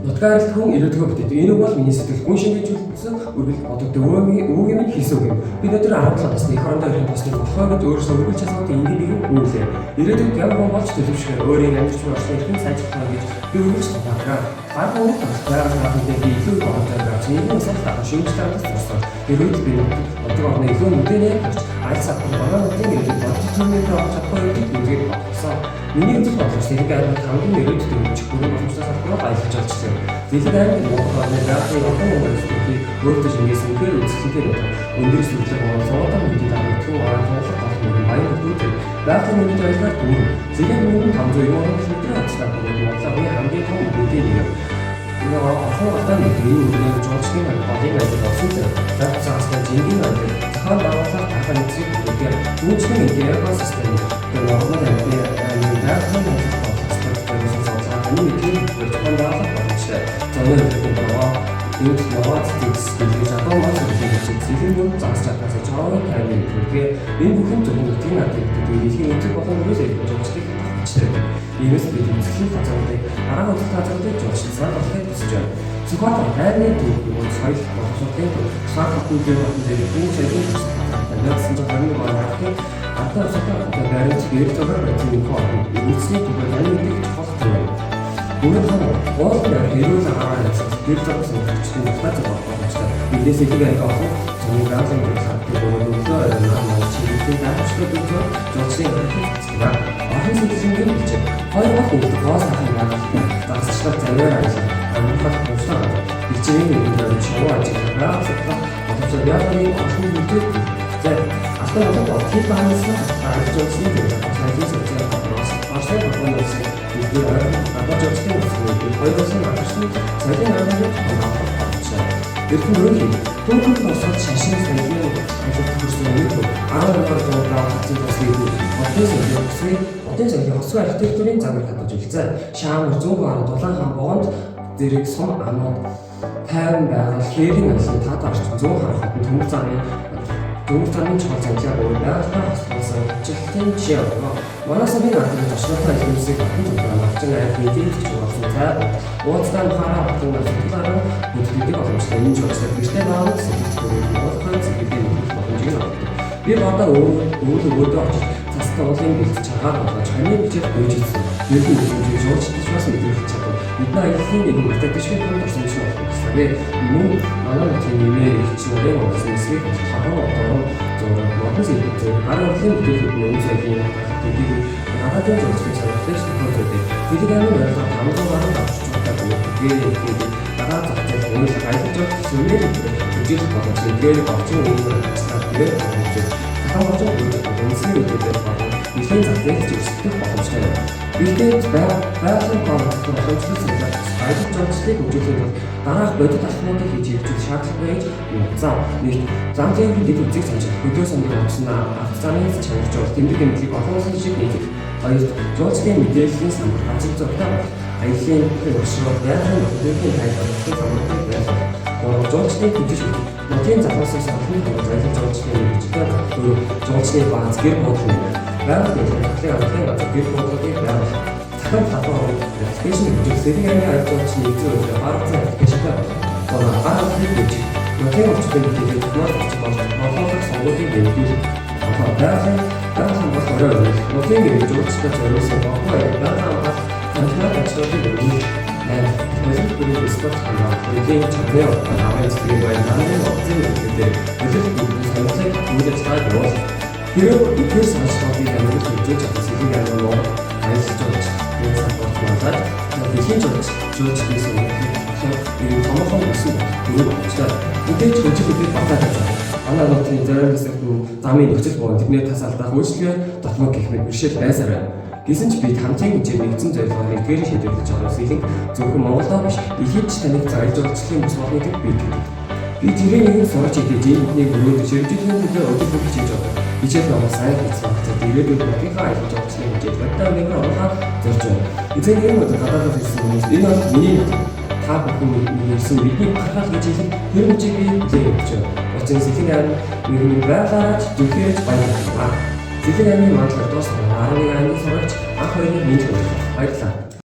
Нутгаар хүн ирээдүгөө бүтээдэг. Энэ бол миний сэтгэл гүн шингээж үлдсэн үргэлж бодогддог өвөгийн минь хэлсэн үг юм. Би өнөөдөр 17 насны эх орондоо ирэх туслыг болохоор өөрөөсөө үргэлж асуудаг ингээд нэг юм үлээ. Ирээдүйд ямар хүн болж төлөвшгөр өөрийн амьдарч буй орчныг хэн сайжруулах гэж би үргэлж томаага. Багш уу байгаа хүмүүстэй би илүү бодлоо гэж нэгэн салхаа шинжилгээ хийсэн. Ирээдүйд би нутгаар орны илүү мэдэнэ гэж аль сахад банаануудын ирээдүйд бодож түүнийг авч чадахгүй гэдгийг бодсон. Миний үзэл бодлоос нэг хамгийн ирээдүйд өмчих бүрэн боломжтой салбараа баялж олжсэн. Дэлхийд аймаг Монгол орны даатны олон хүмүүсийг өөртөө шингээсэн үнээр үзэсгэлэнтэй өндөр сүлжээ болон мэдээ дараалал оруулах боломжтой баян хөтөлбөр даатны мэдээ байлгаар дүүр зэгийн мөнгө 590 км хацлаа Монголын хамгийн том мэдээ нэг. Энэ олон улаан мэдээ үнээр жуулчдын балын ажил олсон зэрэг даатсаастай жингийн ажил зохион байгуулалт тахын эцэг бүтээл үүсгэн экосистем Монгол аймгийн даатны энэ новац технологи жадуу мас зүйлийг заас чадсан чаваа таймын төлөвлөгөө энэ бүхэн зөвхөн надад дэлхийн өнцөг болон өрөөсөө жуулчлалыг авчирдаг. Иймээс бид зөвхөн газруудыг арга утга газруудыг жуулчлалаар болохыг хүсэж байна. Зөвхөн хайрны төлөвлөгөө соёл боловсролын сар хотын дээр бүх сайдын тайлбарсан зөвхөн байгууллагын ардаа устай баримт гэрэл зураг баримтын хоо үүсний төлөв тайлбарлах чухал юм. Өөрөөр хэлбэл хэрүүл агараас гэрэл зураг суулгачдын батал боломжтой. Эндээс их яг авах зөвхөн ганцхан хатдаг өөрөөр хэлбэл чиглэлийн даавчлууд жуулчлалын хэрэгцээ ахын сэтгэлийн бичиг хоёр бах үлдэх хоос ахын байгууллагын дасчлал завьяар ажиллах амжилт тусаа бичгийн үйлдвэр шоу ажиллагаа боловсрол яагаад олон бүтэц автомат офис банкны ажлын сайдын социал програмс ашиг болгоноос үйлдвэр багажчлалын хоёрын агшны сайдын агуулгыг хангалттай. Эрхэм өргөний түүхэн босоод шашин сайдын ажил төрсөн үед 12 дугаар хацсан төслийг одын цагийн хосгоо архитектурын замыг хадгалж үлдсэн. Шаам 100 гаруй дулаан хаан богонд зэрэг сум амууд тайван байгаа хэрийн ажлын таад орчим 100 гаруй хотын төмөр замын чухал занлаа өөр байгальтай хослуулсан жилтэн жишээ байна. Манай сарын ардын туршлагатай хүмүүсийг батан зөвхөн авчин айх мэдээлж чуулсан цай ууцтай хараа хотын ажлаараа хөдөлгөөд боломжтой энэ жуулчлал биштэй байгаа сэтгэлдээ болгосон зүйлийн боломжийг авдаг. Би бодоо өөрөөдөө очиж цастай уулын бэлт чагаар болгож хамгийн бичиг гүйж ирсэн. Ердийн үзүүлж жуулчлалаас мэдээлж чадав. Бидний аяллаа нэг мэдээлэл шиг тусламж байна. Мөн манай хотын нэмээр ихчлэрээ болсон эсрэг хаваа одоо зураг бодос хэлбэр арга урлагийн бүтээгдэхүүн өмнө цагийн төлөвийг гадаадын жуулчлалын sarflаж тохиолддог. Дэлхийн байрлал 500 гаруй авчирчтай бүгдээ дараа захтай өөрөөр аялал жуулчлалын үжилт боломжтой дээр орчин үеийн стартээр боломжтой. Хаваа жуулчлалын үеийн дэлхийн захтай зөвсөх боломжтой. Бидээд байгалийн контакт боломжтой аялал жуулчлалыг хөгжүүлэх дараах бодит алхмуудыг хийж ирэх шаардлага байж зам нэг замын дэд үзэг санаж хөдөө сандрын утаснаа автозамын чанарч тэмдэг тэмдэглийг олон улсын шиг нийлэх хоёр жуулчлалын мэдээллийн самбар ажил зуртай аяллаа өршөөл байгалийн хөдөөний тайлбарлалтын самбарыг байлгах. Жуулчлалын хөдөөж нутгийн захиалсан санхүүгийн аялал жуулчлалын мэдээлэл жуулчлалын бааз гэр бодлого байгалийн хөдөлгөөний газар гэр бодлогыг байгуулах. Дахин хатуу аппликейшн үзүүлсэрийн аялал жуулчлалын эзэн аргатай аппликейшнтэй гаргахыг хийж нутгийн орчтын мэдээлэл технологи боловсрол сонгуулийн дэмжлэг байгалийн бас орой нутгийн иргэн жуулчлалд зориулсан баггүй байгалийн технологи ажлуудыг өгөх Өөрөөр спорт хамгаалалтын чанар аваад зэрэг байгалийн оцсон үйлдэл төлөвлөлт саналыг үүрэж тааруулах. Хэрэг ихээс саналыг амжилт хийж чадсан хэрэг амжилт аялал жуулчлал дэлхийн жуулчлалын энэ томоохон өсөн дөрөв болчихлоо. Мэдээж хөдөлгөөд баталж байна. Манай нутгийн зарим хэсэгт замын нөхцөл боо тэрний тасалдах үйлчлэгээ дотмог гэх мэт бэрхшээл байсаар байна. Гэсэн ч бид хамтын хэмжээнд нэгдсэн зорилгоор эдгээр шийдвэрлэж байгаас илэн зөвхөн Монголоо биш дэлхийд ч таныг аялал жуулчлалын бүс болгохыг бийтгэдэг. Би тэрийн нэгэн сурч идэж иймний өрөөд ширжүүлэн төлөө өдөр бүх хийж байгаа. Бичээд байгаа сайн хэлсэн хэвчээ ирээдүйд нутгийн аялал жуулчлалын хэмжээд бодтой нэгэн оруулаад зорж байна. Эцэг нэг удаа гадаадд ирсэн хүмүүс энэ бол миний та бүхэн ирсэн бидний гаргал гэж хэлэх хэрэгжийг би үлээх гэж байна. Учир нь Сэхин аймаг нэгэн байгаач зүгээрч баярлалаа. Сэхин аймгийн мандлал дуусна. 11 аймгийн сурагч анх хоёрын мэд хүргэж баярлалаа.